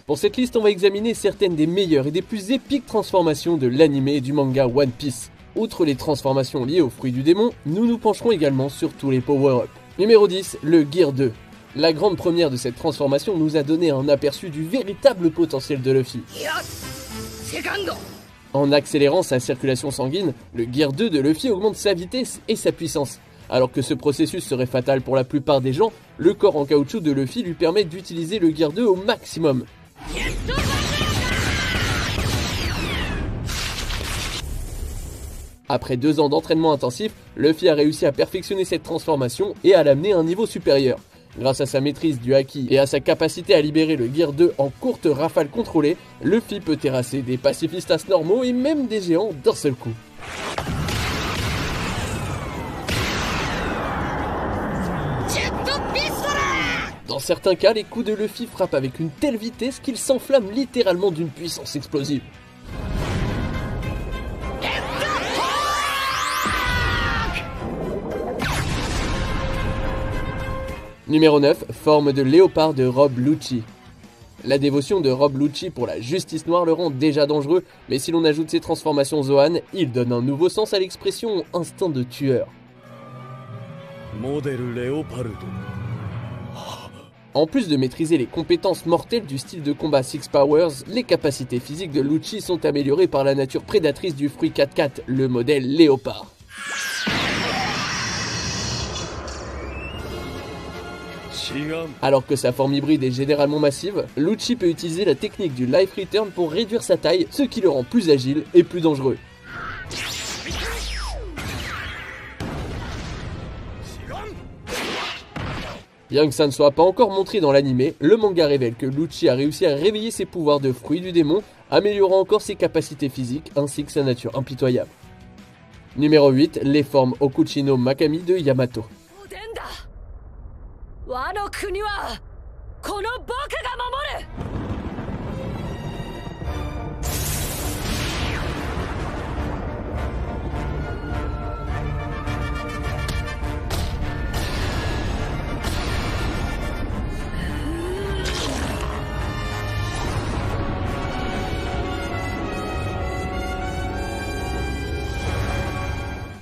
Pour cette liste, on va examiner certaines des meilleures et des plus épiques transformations de l'anime et du manga One Piece. Outre les transformations liées aux fruits du démon, nous nous pencherons également sur tous les power-up. Numéro 10, le Gear 2. La grande première de cette transformation nous a donné un aperçu du véritable potentiel de Luffy. En accélérant sa circulation sanguine, le Gear 2 de Luffy augmente sa vitesse et sa puissance. Alors que ce processus serait fatal pour la plupart des gens, le corps en caoutchouc de Luffy lui permet d'utiliser le Gear 2 au maximum. Après 2 ans d'entraînement intensif, Luffy a réussi à perfectionner cette transformation et à l'amener à un niveau supérieur. Grâce à sa maîtrise du haki et à sa capacité à libérer le Gear 2 en courte rafale contrôlée, Luffy peut terrasser des pacifistas normaux et même des géants d'un seul coup. Dans certains cas, les coups de Luffy frappent avec une telle vitesse qu'il s'enflamme littéralement d'une puissance explosive. Numéro 9, forme de léopard de Rob Lucci. La dévotion de Rob Lucci pour la justice noire le rend déjà dangereux, mais si l'on ajoute ses transformations Zoan, il donne un nouveau sens à l'expression instinct de tueur. En plus de maîtriser les compétences mortelles du style de combat Six Powers, les capacités physiques de Lucci sont améliorées par la nature prédatrice du fruit 4-4, le modèle léopard. Alors que sa forme hybride est généralement massive, Lucci peut utiliser la technique du Life Return pour réduire sa taille, ce qui le rend plus agile et plus dangereux. Bien que ça ne soit pas encore montré dans l'anime, le manga révèle que Lucci a réussi à réveiller ses pouvoirs de fruit du démon, améliorant encore ses capacités physiques ainsi que sa nature impitoyable. Numéro 8, les formes Okuchi no Makami de Yamato.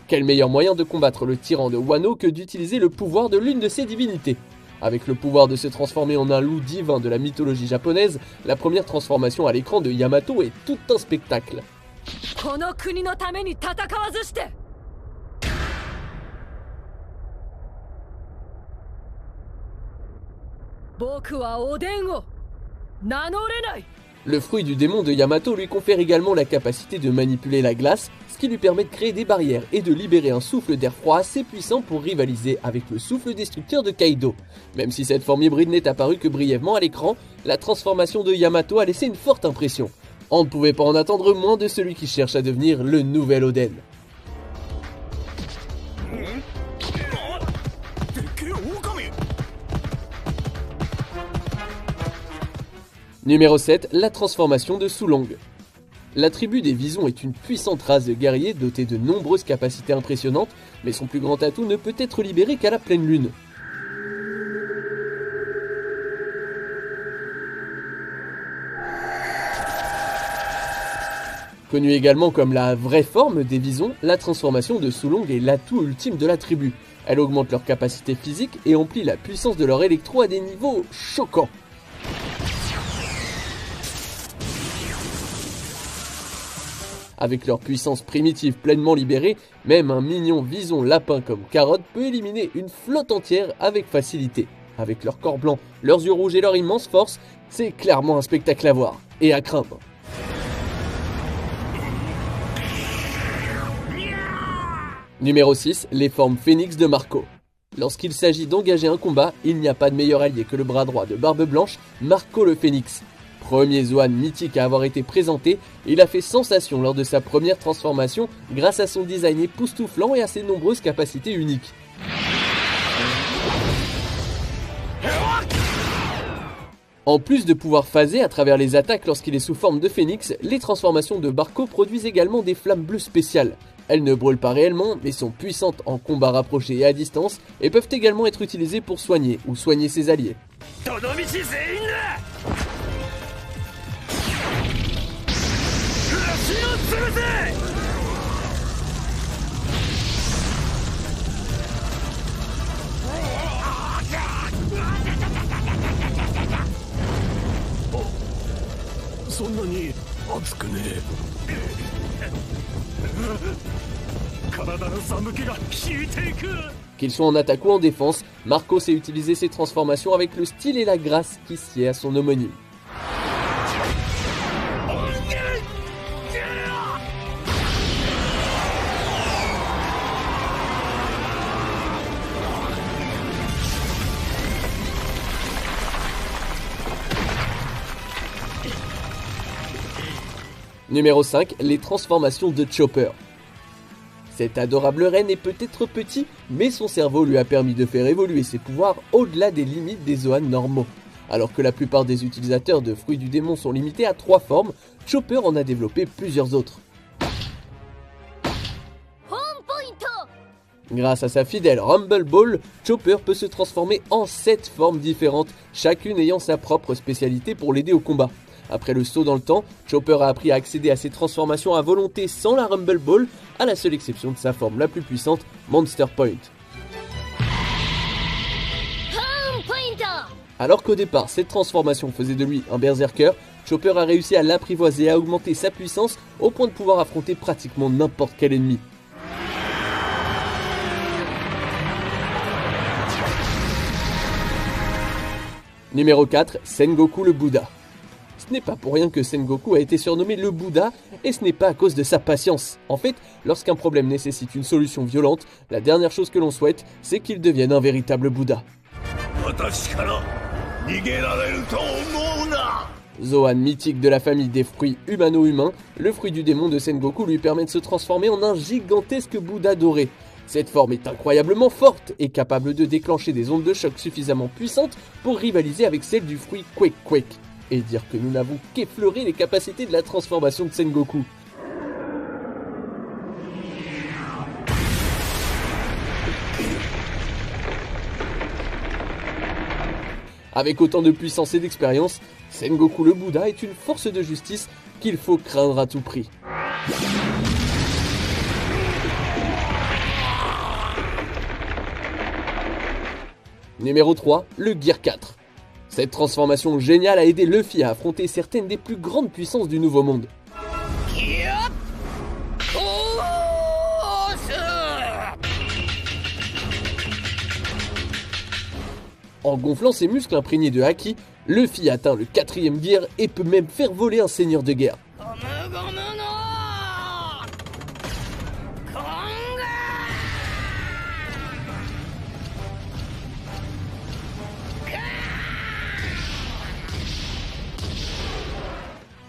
Quel meilleur moyen de combattre le tyran de Wano que d'utiliser le pouvoir de l'une de ses divinités. Avec le pouvoir de se transformer en un loup divin de la mythologie japonaise, la première transformation à l'écran de Yamato est tout un spectacle. Le fruit du démon de Yamato lui confère également la capacité de manipuler la glace, ce qui lui permet de créer des barrières et de libérer un souffle d'air froid assez puissant pour rivaliser avec le souffle destructeur de Kaido. Même si cette forme hybride n'est apparue que brièvement à l'écran, la transformation de Yamato a laissé une forte impression. On ne pouvait pas en attendre moins de celui qui cherche à devenir le nouvel Oden. Numéro 7, la transformation de Sulong. La tribu des Visons est une puissante race de guerriers dotée de nombreuses capacités impressionnantes, mais son plus grand atout ne peut être libéré qu'à la pleine lune. Connue également comme la vraie forme des Visons, la transformation de Sulong est l'atout ultime de la tribu. Elle augmente leur capacité physique et amplie la puissance de leur électro à des niveaux choquants. Avec leur puissance primitive pleinement libérée, même un mignon vison lapin comme Carotte peut éliminer une flotte entière avec facilité. Avec leur corps blanc, leurs yeux rouges et leur immense force, c'est clairement un spectacle à voir et à craindre. Numéro 6, les formes Phénix de Marco. Lorsqu'il s'agit d'engager un combat, il n'y a pas de meilleur allié que le bras droit de Barbe Blanche, Marco le Phénix. Premier Zoan mythique à avoir été présenté, il a fait sensation lors de sa première transformation grâce à son design époustouflant et à ses nombreuses capacités uniques. En plus de pouvoir phaser à travers les attaques lorsqu'il est sous forme de phénix, les transformations de Barco produisent également des flammes bleues spéciales. Elles ne brûlent pas réellement, mais sont puissantes en combat rapproché et à distance, et peuvent également être utilisées pour soigner ou soigner ses alliés. Qu'ils soient en attaque ou en défense, Marco sait utiliser ses transformations avec le style et la grâce qui sied à son homonyme. Numéro 5, les transformations de Chopper. Cet adorable reine est peut-être petit, mais son cerveau lui a permis de faire évoluer ses pouvoirs au-delà des limites des Zoans normaux. Alors que la plupart des utilisateurs de fruits du démon sont limités à 3 formes, Chopper en a développé plusieurs autres. Grâce à sa fidèle Rumble Ball, Chopper peut se transformer en 7 formes différentes, chacune ayant sa propre spécialité pour l'aider au combat. Après le saut dans le temps, Chopper a appris à accéder à ses transformations à volonté sans la Rumble Ball, à la seule exception de sa forme la plus puissante, Monster Point. Alors qu'au départ, cette transformation faisait de lui un berserker, Chopper a réussi à l'apprivoiser et à augmenter sa puissance au point de pouvoir affronter pratiquement n'importe quel ennemi. Numéro 4, Sengoku le Bouddha. Ce n'est pas pour rien que Sengoku a été surnommé le Bouddha, et ce n'est pas à cause de sa patience. En fait, lorsqu'un problème nécessite une solution violente, la dernière chose que l'on souhaite, c'est qu'il devienne un véritable Bouddha. Zoan mythique de la famille des fruits humano-humains, le fruit du démon de Sengoku lui permet de se transformer en un gigantesque Bouddha doré. Cette forme est incroyablement forte et capable de déclencher des ondes de choc suffisamment puissantes pour rivaliser avec celle du fruit Quake Quake. Et dire que nous n'avons qu'effleuré les capacités de la transformation de Sengoku. Avec autant de puissance et d'expérience, Sengoku le Bouddha est une force de justice qu'il faut craindre à tout prix. Numéro 3, le Gear 4. Cette transformation géniale a aidé Luffy à affronter certaines des plus grandes puissances du Nouveau Monde. En gonflant ses muscles imprégnés de haki, Luffy atteint le 4e gear et peut même faire voler un seigneur de guerre.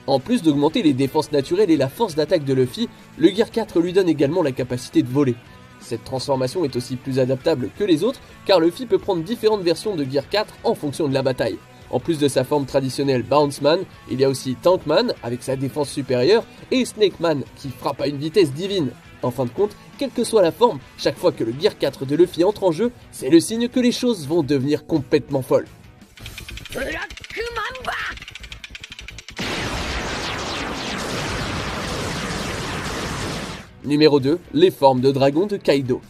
En plus d'augmenter les défenses naturelles et la force d'attaque de Luffy, le Gear 4 lui donne également la capacité de voler. Cette transformation est aussi plus adaptable que les autres, car Luffy peut prendre différentes versions de Gear 4 en fonction de la bataille. En plus de sa forme traditionnelle Bounceman, il y a aussi Tankman avec sa défense supérieure et Snakeman qui frappe à une vitesse divine. En fin de compte, quelle que soit la forme, chaque fois que le Gear 4 de Luffy entre en jeu, c'est le signe que les choses vont devenir complètement folles. Numéro 2, les formes de dragon de Kaido.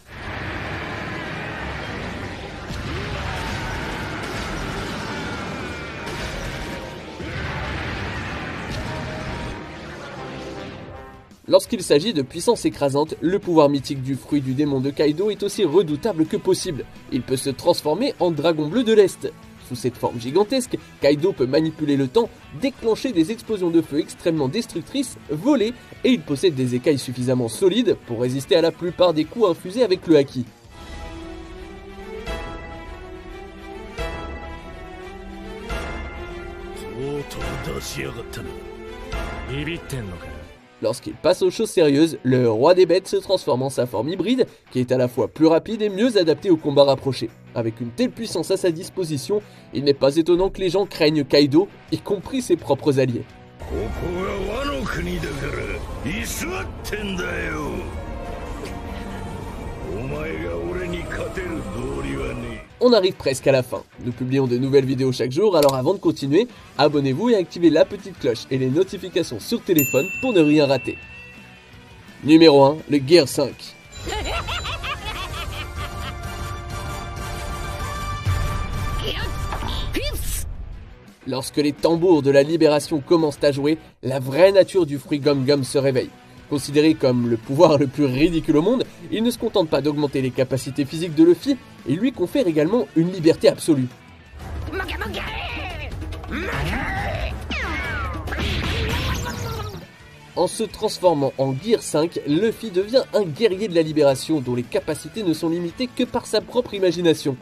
Lorsqu'il s'agit de puissance écrasante, le pouvoir mythique du fruit du démon de Kaido est aussi redoutable que possible. Il peut se transformer en dragon bleu de l'Est. Sous cette forme gigantesque, Kaido peut manipuler le temps, déclencher des explosions de feu extrêmement destructrices, voler, et il possède des écailles suffisamment solides pour résister à la plupart des coups infusés avec le haki. Lorsqu'il passe aux choses sérieuses, le roi des bêtes se transforme en sa forme hybride, qui est à la fois plus rapide et mieux adaptée au combat rapproché. Avec une telle puissance à sa disposition, il n'est pas étonnant que les gens craignent Kaido, y compris ses propres alliés. On arrive presque à la fin. Nous publions de nouvelles vidéos chaque jour, alors avant de continuer, abonnez-vous et activez la petite cloche et les notifications sur téléphone pour ne rien rater. Numéro 1, le Gear 5. Lorsque les tambours de la libération commencent à jouer, la vraie nature du fruit Gum Gum se réveille. Considéré comme le pouvoir le plus ridicule au monde, il ne se contente pas d'augmenter les capacités physiques de Luffy, et lui confère également une liberté absolue. En se transformant en Gear 5, Luffy devient un guerrier de la libération dont les capacités ne sont limitées que par sa propre imagination.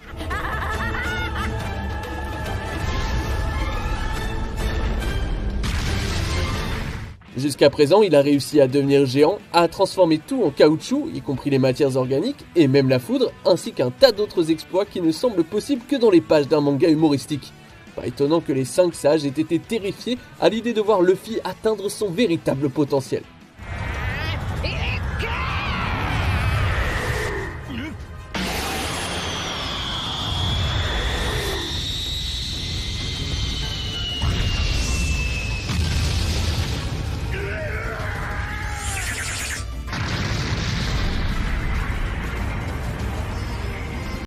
Jusqu'à présent, il a réussi à devenir géant, à transformer tout en caoutchouc, y compris les matières organiques, et même la foudre, ainsi qu'un tas d'autres exploits qui ne semblent possibles que dans les pages d'un manga humoristique. Pas étonnant que les 5 sages aient été terrifiés à l'idée de voir Luffy atteindre son véritable potentiel.